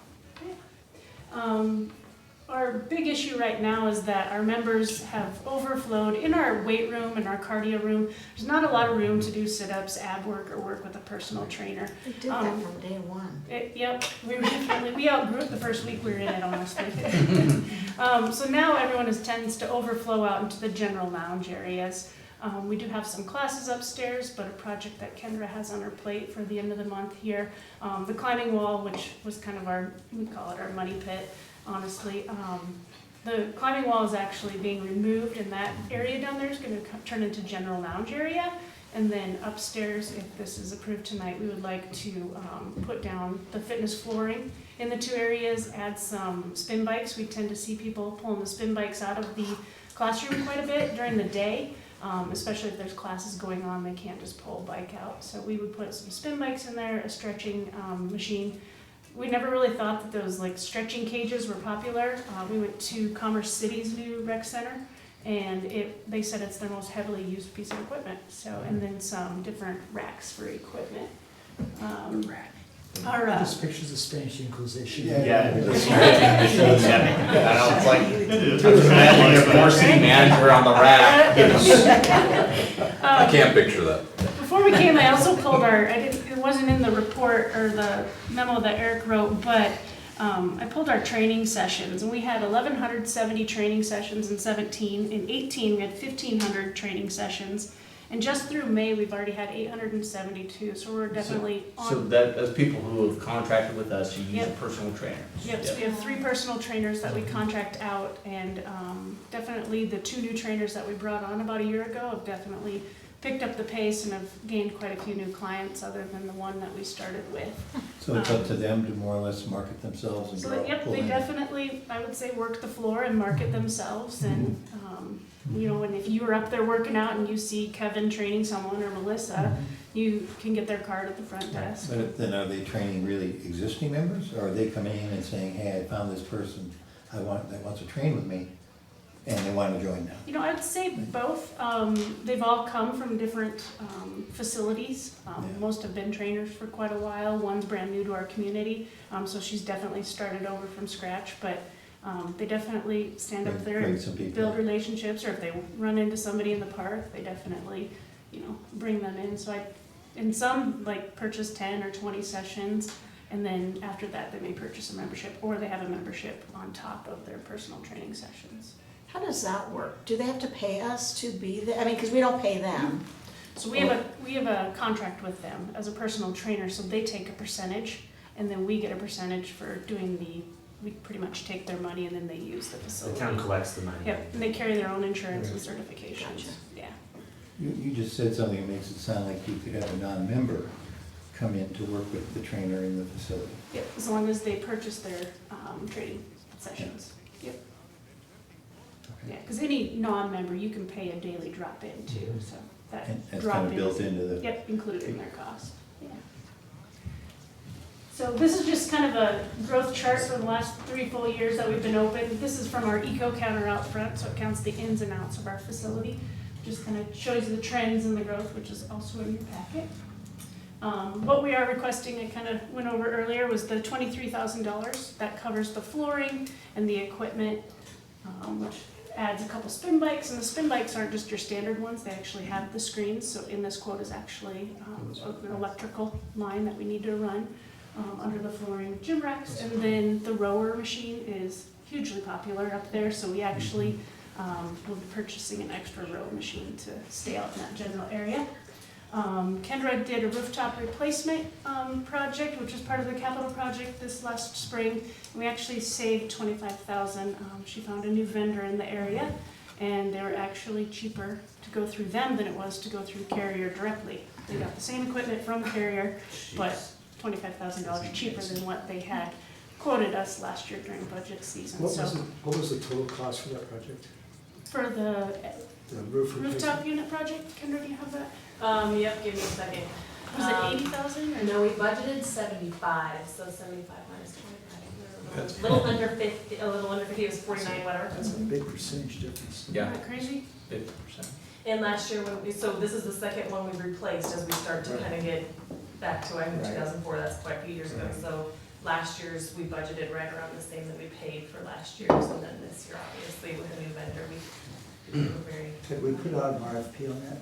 yeah. Our big issue right now is that our members have overflowed in our weight room and our cardio room. There's not a lot of room to do sit-ups, ab work, or work with a personal trainer. We did that from day one. Yep, we outgrew it the first week we were in it, honestly. So now everyone tends to overflow out into the general lounge areas. We do have some classes upstairs, but a project that Kendra has on her plate for the end of the month here. The climbing wall, which was kind of we call it our money pit, honestly. The climbing wall is actually being removed, and that area down there is going to turn into general lounge area. And then upstairs, if this is approved tonight, we would like to put down the fitness flooring in the 2 areas, add some spin bikes. We tend to see people pulling the spin bikes out of the classroom quite a bit during the day. Especially if there's classes going on, they can't just pull a bike out. So we would put some spin bikes in there, a stretching machine. We never really thought that those like stretching cages were popular. We went to Commerce City's new rec center, and they said it's their most heavily used piece of equipment. So, and then some different racks for equipment. This pictures of Spanish Inquisition. Yeah. I know, it's like, imagine a more city manager on the rack. I can't picture that. Before we came, I also pulled it wasn't in the report or the memo that Eric wrote, but I pulled our training sessions, and we had 1,170 training sessions in 17. In 18, we had 1,500 training sessions. And just through May, we've already had 872, so we're definitely on. So that's people who have contracted with us to use a Yep. personal trainer. Yep, so we have 3 personal trainers that we contract out, and definitely the 2 new trainers that we brought on about a year ago have definitely picked up the pace and have gained quite a few new clients other than the one that we started with. So it's up to them to more or less market themselves and So, grow. yep, pull they in. definitely, I would say, work the floor and market themselves, and, you know, and if you were up there working out and you see Kevin training someone or Melissa, you can get their card at the front desk. But then are they training really existing members, or are they coming in and saying, hey, I found this person that wants to train with me, and they want to join now? You know, I'd say both. They've all come from different facilities. Most have been trainers for quite a while. One's brand new to our community, so she's definitely started over from scratch, but they definitely stand up there Bring and some people. build relationships, or if they run into somebody in the park, they definitely, you know, bring them in. So and some like purchase 10 or 20 sessions, and then after that they may purchase a membership, or they have a membership on top of their personal training sessions. How does that work? Do they have to pay us to be there? I mean, because we don't pay them. So we have a contract with them as a personal trainer, so they take a percentage, and then we get a percentage for doing we pretty much take their money and then they use the The facility. town collects the money. Yep, and they carry their own insurance and certifications. Gotcha. Yeah. You just said something that makes it sound like you could have a non-member come in to work with the trainer in the facility. Yep, as long as they purchase their training sessions. Yep. Yeah, because any non-member, you can pay a daily drop-in too, so that And that's kind drop-in. of built into the. Yep, included in their cost, yeah. So this is just kind of a growth chart for the last 3 full years that we've been open. This is from our eco counter out front, so it counts the ins and outs of our facility. Just kind of shows you the trends and the growth, which is also in your packet. What we are requesting, I kind of went over earlier, was the $23,000. That covers the flooring and the equipment, which adds a couple spin bikes, and the spin bikes aren't just your standard ones, they actually have the screens, so in this quote is actually an electrical line that we need to run under the flooring gym racks, and then the rower machine is hugely popular up there, so we actually will be purchasing an extra row machine to stay out in that general area. Kendra did a rooftop replacement project, which was part of the capital project this last spring. We actually saved $25,000. She found a new vendor in the area, and they were actually cheaper to go through them than it was to go through Carrier directly. They got the same equipment from Carrier, but $25,000 cheaper than what they had quoted us last year during budget season. What was the total cost for that project? For the The roof rooftop unit project, Kendra, do you have that? Yep, give me a second. Was it 80,000 or? No, we budgeted 75, so 75 minus 25. A little under 50, it was 49 whatever. That's a big percentage difference. Yeah, Isn't that crazy? 50%. And last year, so this is the second one we've replaced as we start to kind of get back to, I think 2004, that's quite a few years ago. So last year's, we budgeted right around the same that we paid for last year's, and then this year, obviously, with a new vendor, we were very. Could we put out an RFP on that?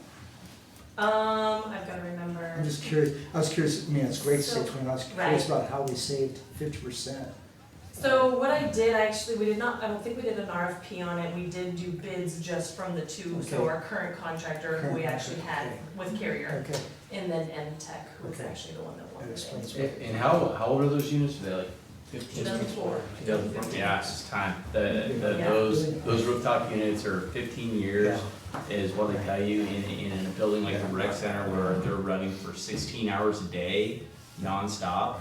I've got to remember. I'm just curious, I was curious, I mean, it's great to So- say 20, I was right. curious about how we saved 50%. So what I did, actually, we did not, I don't think we did an RFP on it, we did do bids just from the two, so Okay. our current contractor, who we actually had with Carrier, Okay, and then M-Tech, who was Okay. actually the one that won that the explains bid. why. And how old are those units? Are they like 15? 2004. 2004. Yeah, it's just time. Yeah. Those rooftop units are 15 years is what they tell you in a building like the rec center where they're running for 16 hours a day, nonstop.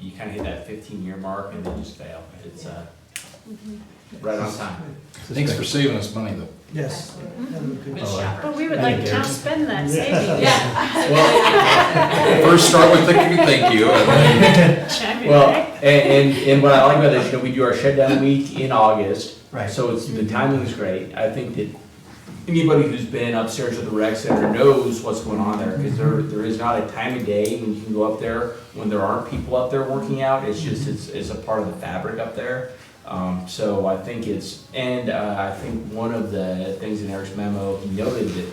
You kind of hit that 15-year mark and then just fail. It's right on time. Thanks for saving us money though. Yes. That would be Good good. shopper. But we would like to now spend that savings. Yeah. Well, First start with the thank you. and then- Check it, well, right? and what I like about this, we do our shutdown week in August. Right. So it's, the timing is great. I think that anybody who's been upstairs at the rec center knows what's going on there, because there is not a time of day when you can go up there when there aren't people up there working out. It's just, it's a part of the fabric up there. So I think I think one of the things in Eric's memo, he noted that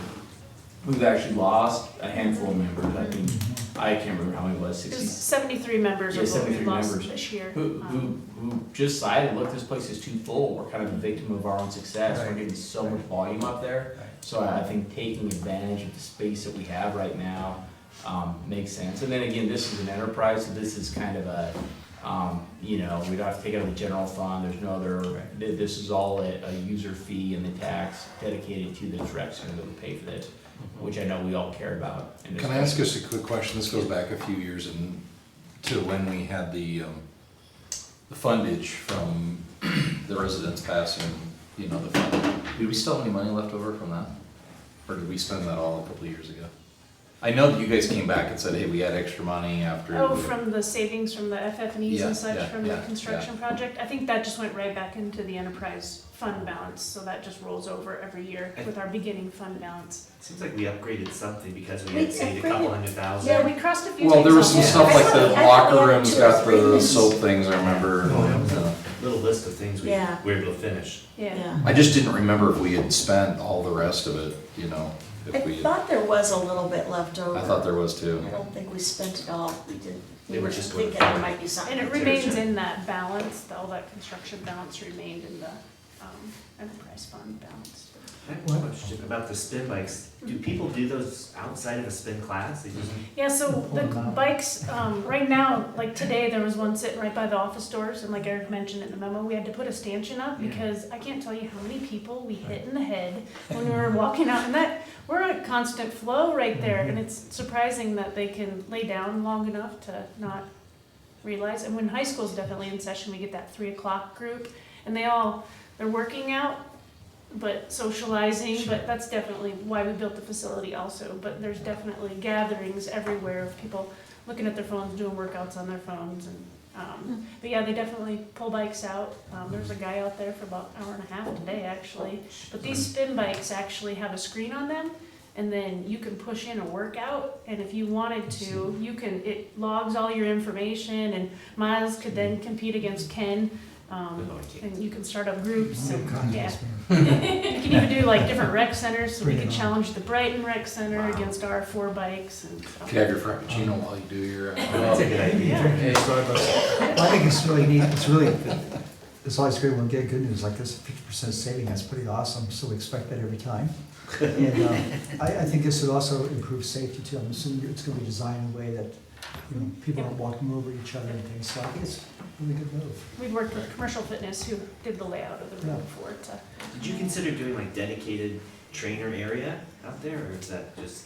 we've actually lost a handful of members. I think, I can't remember how many it was, There's 60, 73 members Yeah, of what we 73 lost members. this year. who just decided, look, this place is too full. We're kind of a victim of our own success. We're Right. getting so much volume up there. So I think taking advantage of the space that we have right now makes sense. And then again, this is an enterprise, so this is kind of a, we don't have to take it out of the general fund. There's no other, this is all a user fee and the tax dedicated to this rec center that we pay for this, which I know we all care about. in this Can I ask us a quick question? This goes back a few years and to when we had the fundage from the residents passing, the fund. Do we still have any money left over from that? Or did we spend that all a couple of years ago? I know that you guys came back and said, hey, we had extra money after. Oh, from the savings from the FF&Es Yeah, and such yeah, from the yeah, construction project? I think that just went right back into the enterprise fund balance, so that just rolls over every year with our beginning fund balance. Seems like we upgraded something because we We had saved a couple $100,000. Yeah, we crossed a few things Well, there was off. some Yeah. stuff like the I thought we locker had rooms 2 or got 3 the things. soap things, I remember. Little list of things we Yeah. were able to finish. Yeah. I just didn't remember if we had spent all the rest of it, if I we had. thought there was a little bit left over. I thought there was too. I don't think we spent it all, we did, They we were were just thinking going there might be something. And it to remains in that balance, all that construction balance remained in the enterprise fund balance. I have a question about the spin bikes. Do people do those outside of a spin class? They just Yeah, so the bikes, right now, like today, there was one sitting right by the office doors, and like Eric mentioned in the memo, we had to put a stanchion up Yeah. because I can't tell you how many people we hit in the head when we were walking out, and we're a constant flow right there, and it's surprising that they can lay down long enough to not realize, and when high school's definitely in session, we get that 3 o'clock group, and they're working out, but socializing, but that's definitely why we built the facility also. But there's definitely gatherings everywhere of people looking at their phones, doing workouts on their phones, and but yeah, they definitely pull bikes out. There's a guy out there for about an hour and a half today, actually. But these spin bikes actually have a screen on them, and then you can push in a workout, and if you wanted to, it logs all your information, and Miles could then compete against Ken, and you can start up groups, and, yeah. You can even do like different rec centers, so we could challenge the Brighton Rec Center against our 4 bikes and stuff. If you have your frappuccino while you do your. That's a good idea. Yeah. Well, I think it's really neat, it's always great when we get good news like this, 50% saving, that's pretty awesome, so we expect that every time. And I think this would also improve safety too. I'm assuming it's gonna be designed in a way that, people aren't walking over each other and things, so I think it's a really good move. We've worked with Commercial Fitness, who did the layout of the room for it. Did you consider doing like dedicated trainer area out there, or is that just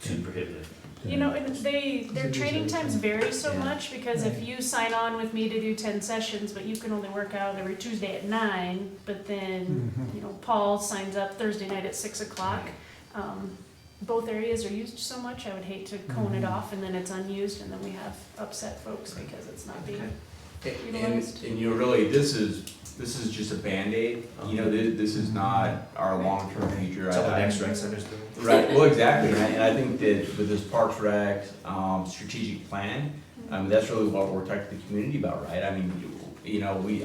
too prohibitive? You know, and their training times vary so Yeah. much, because if you sign on with me to do 10 sessions, but you can only work out every Tuesday at 9, but then, Paul signs up Thursday night at 6 o'clock. Both areas are used so much, I would hate to cone it off and then it's unused, and then we have upset folks because it's not being utilized. And really, this is just a Band-Aid, this is not our long-term future. Is that what next rec center's doing? Right, well, exactly, and I think that with this Parks Rec, strategic plan, that's really what we're talking to the community about, right? I mean,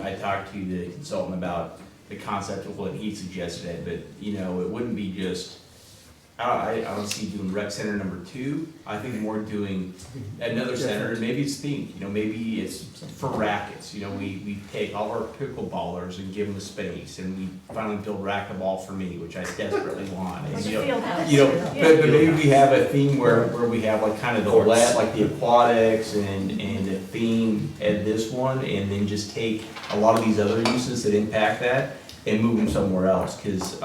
I talked to the consultant about the concept of what he suggested, but, it wouldn't be just, I don't see doing rec center number 2, I think more doing another center, and maybe it's themed, maybe it's for rackets, we take all our pickleballers and give them a space, and we finally build racquetball for me, which I desperately want. And, Like a field house. But maybe we have a theme where we have like kind of the Courts. like the aquatics and the theme at this one, and then just take a lot of these other uses that impact that and move them somewhere else, because,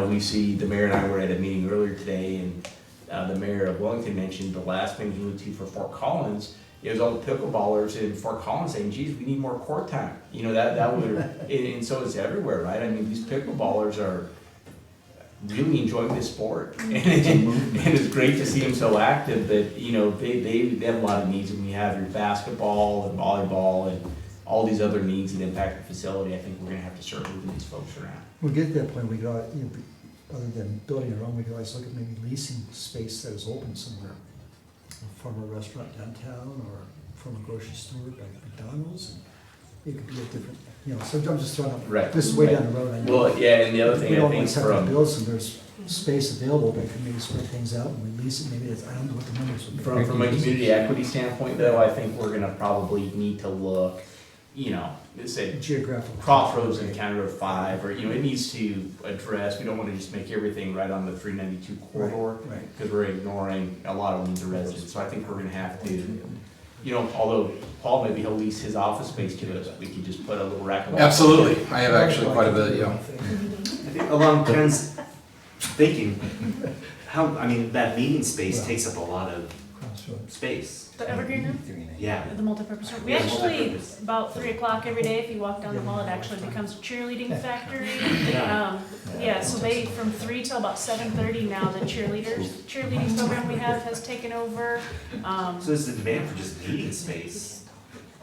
we see, the mayor and I were at a meeting earlier today, and the mayor of Wellington mentioned the last thing he went to for Fort Collins, it was all the pickleballers in Fort Collins saying, geez, we need more court time. That would, and so it's everywhere, right? I mean, these pickleballers are really enjoying this sport. And it's great to see them so active, but, they have a lot of needs, and we have your basketball and volleyball and all these other needs that impact the facility. I think we're gonna have to start moving these folks around. We'll get to that point, we got, other than building our own, we could always look at maybe leasing space that is open somewhere. From a restaurant downtown, or from a grocery store like McDonald's, and it could be a different, so I'm just throwing out, Right. this is way Right. down the road, I know. Well, yeah, and the other We thing I don't think always have to from, build some, there's space available that could maybe spread things out, and we lease it, maybe it's, I don't know what the numbers would be. from a community equity standpoint though, I think we're gonna probably need to look, let's say Geographical. Crossroads and County Road 5, or, it needs to address, we don't wanna just make everything right on the 392 corridor, Right. because we're ignoring a lot of needs of residents, so I think we're gonna have to, although Paul, maybe he'll lease his office space to us, we could just put a little racquetball. Absolutely, I have actually quite a bit, I think along Ken's thinking, that meeting space takes up a lot of Crossroads. space. The Evergreen Room, Yeah. the multipurpose room. We Yeah, actually, multipurpose. about 3 o'clock every day, if you walk down the hall, it actually becomes a cheerleading factory. Yeah. So they, from 3 till about 7:30 now, the cheerleading program we have has taken over. So there's a demand for just meeting space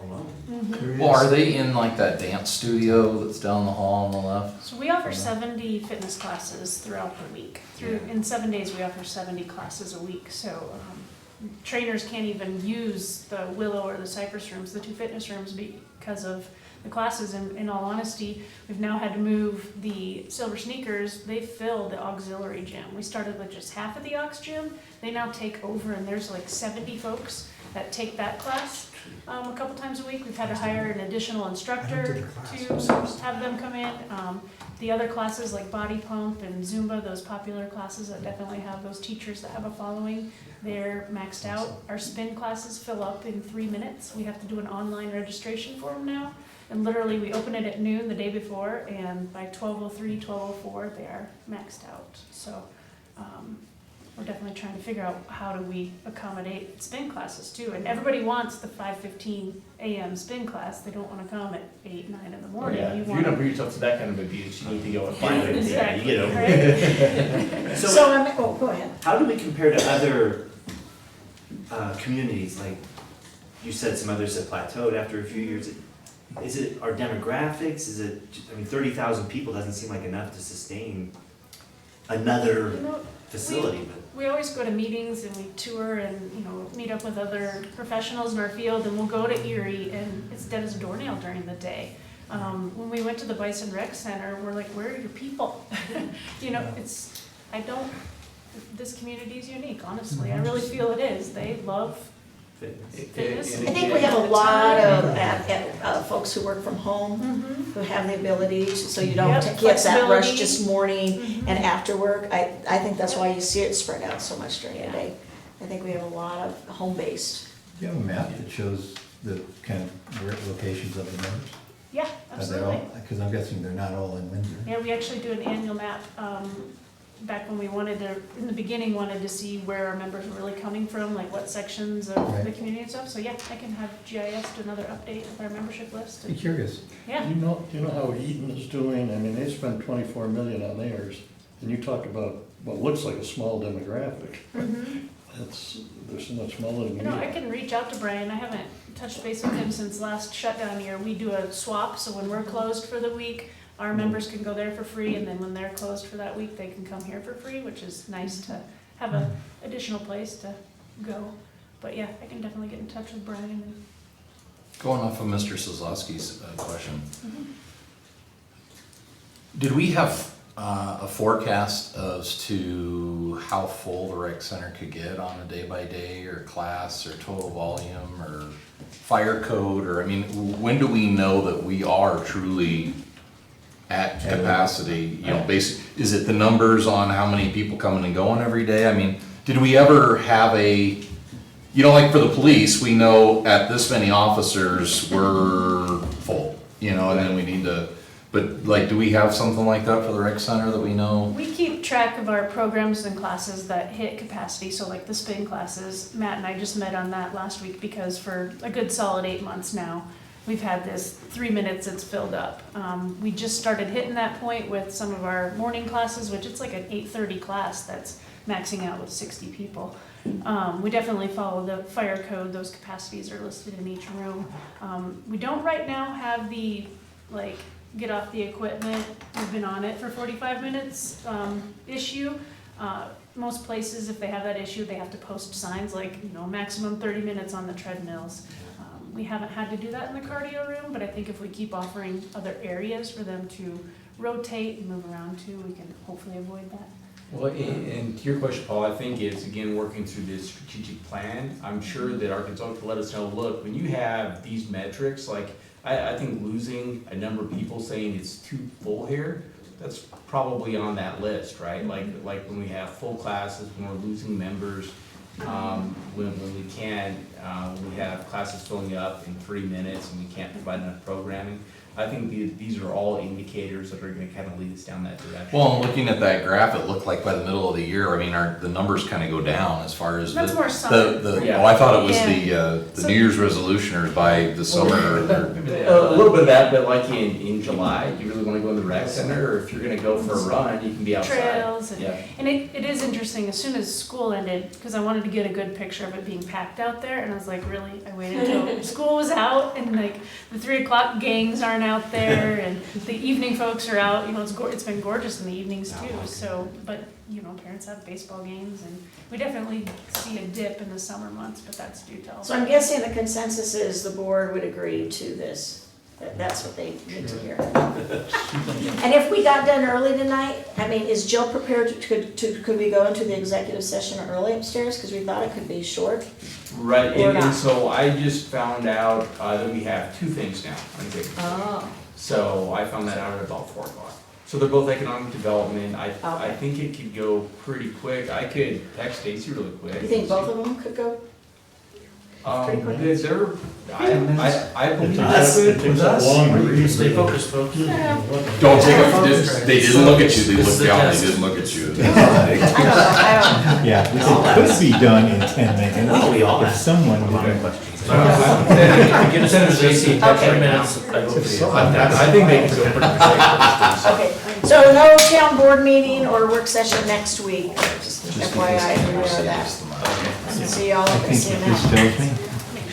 alone. Mhm. Well, are they in like that dance studio that's down the hall on the left? So we offer 70 fitness classes throughout the week. In 7 days, we offer 70 classes a week, so trainers can't even use the Willow or the Cypress rooms, the 2 fitness rooms, because of the classes. And in all honesty, we've now had to move the Silver Sneakers. They fill the auxiliary gym. We started with just half of the aux gym. They now take over, and there's like 70 folks that take that class a couple times a week. We've had to hire an additional instructor to have them come in. The other classes like body pump and Zumba, those popular classes that definitely have those teachers that have a following, they're maxed out. Our spin classes fill up in 3 minutes. We have to do an online registration for them now. And literally, we open it at noon the day before, and by 12:03, 12:04, they are maxed out. So we're definitely trying to figure out how do we accommodate spin classes too. And everybody wants the 5:15 a.m. spin class. They don't want to come at 8, 9 in the morning. morning. Yeah, You if you're want gonna bring yourself to that kind of abuse, you need to go at 5 a.m. Yeah, you get over Right? So, go ahead. How do we compare to other communities? Like you said, some others have plateaued after a few years. Is it our demographics? Is it, I mean, 30,000 people doesn't seem like enough to sustain another You know, facility, but. we always go to meetings and we tour and, you know, meet up with other professionals in our field, and we'll go to Erie, and it's dead as a doornail during the day. When we went to the Bison Rec Center, we're like, where are your people? You know, this community is unique, honestly. I really feel it is. They love fitness. I think we have a lot of folks who work from home, Mhm. who have the ability, so you don't Yep, get that rush flexibility. just morning Mhm. and after work. I think that's why you see it spread out so much during the day. I think we have a lot of home-based. Do you have a map that shows the kind of where locations of the members? Yeah, absolutely. Because I'm guessing they're not all in Windsor. Yeah, we actually do an annual map, back when we wanted to, in the beginning, wanted to see where our members were really coming from, like what sections of the Right. community and stuff. So yeah, I can have GIS do another update of our membership list. Be curious. Yeah, Do you know how Eaton is doing? I mean, they spent 24 million on theirs, and you talk about what looks like a small demographic. They're so much smaller than you we know, I are. can reach out to Brian. I haven't touched base with him since last shutdown year. We do a swap, so when we're closed for the week, our members can go there for free, and then when they're closed for that week, they can come here for free, which is nice to have an additional place to go. But yeah, I can definitely get in touch with Brian and Going off of Mr. Sazlowski's question, did we have a forecast as to how full the rec center could get on a day-by-day or class or total volume or fire code? Or, I mean, when do we know that we are truly at capacity? You know, is it the numbers on how many people coming and going every day? I mean, did we ever have you know, like for the police, we know at this many officers, we're full, you know, and then we need to, but like, do we have something like that for the rec center that we know? we keep track of our programs and classes that hit capacity, so like the spin classes. Matt and I just met on that last week because for a good solid 8 months now, we've had this 3 minutes it's filled up. We just started hitting that point with some of our morning classes, which it's like an 8:30 class that's maxing out with 60 people. We definitely follow the fire code. Those capacities are listed in each room. We don't right now have the, like, get off the equipment, we've been on it for 45 minutes issue. Most places, if they have that issue, they have to post signs like, you know, maximum 30 minutes on the treadmills. We haven't had to do that in the cardio room, but I think if we keep offering other areas for them to rotate and move around to, we can hopefully avoid that. Well, and to your question, Paul, I think it's, again, working through this strategic plan. I'm sure that our consultant will let us know, look, when you have these metrics, like, I think losing a number of people saying it's too full here, that's probably on that list, right? Like when we have full classes, when we're losing members, when we can't, we have classes filling up in 3 minutes and we can't provide enough programming. I think these are all indicators that are gonna kind of lead us down that direction. Well, looking at that graph, it looked like by the middle of the year, I mean, the numbers kind of go down as far as That's the, more summer. Yeah. oh, I thought it was Yeah. the New Year's resolution or by the summer. A little bit of that, but like in July, do you really wanna go in the rec center, or if you're gonna go for a run, you can be outside. Trails and, Yeah. and it is interesting, as soon as school ended, because I wanted to get a good picture of it being packed out there, and I was like, really, I waited until school was out, and like the 3 o'clock gangs aren't out there, and the evening folks are out, you know, it's been gorgeous in the evenings too, so, but, you know, parents have baseball games, and we definitely see a dip in the summer months, but that's due to all. So I'm guessing the consensus is the board would agree to this. That's what they need to hear. And if we got done early tonight, I mean, is Jill prepared could we go into the executive session early upstairs? Because we thought it could be short. Right, Or and not. so I just found out that we have 2 things now on executive session. Oh. So I found that out at about 4 o'clock. So they're both economic development. I Okay. think it could go pretty quick. I could text Stacy really quick. You think both of them could go? They're, I believe Us. that's It good. takes that long to read. Stay focused, folks. Don't take it, they didn't look at you, they This is looked the down, test. they didn't look at you. Yeah, it could be done in 10 minutes. Oh, we all If ask someone a lot of did. questions. Get us into the AC, Okay. 10 minutes, I vote for you. I think they can go pretty quick. Okay, so no town board meeting or work session next week, just FYI, we know that. See y'all I at the think what this CML. tells me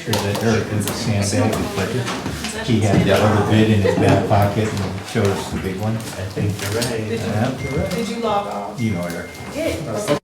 is that Eric did the sandbag his budget. He had the other bid in his back pocket and showed us the big one. I think you're right. Yeah, Did you log off? you know, Eric. Did.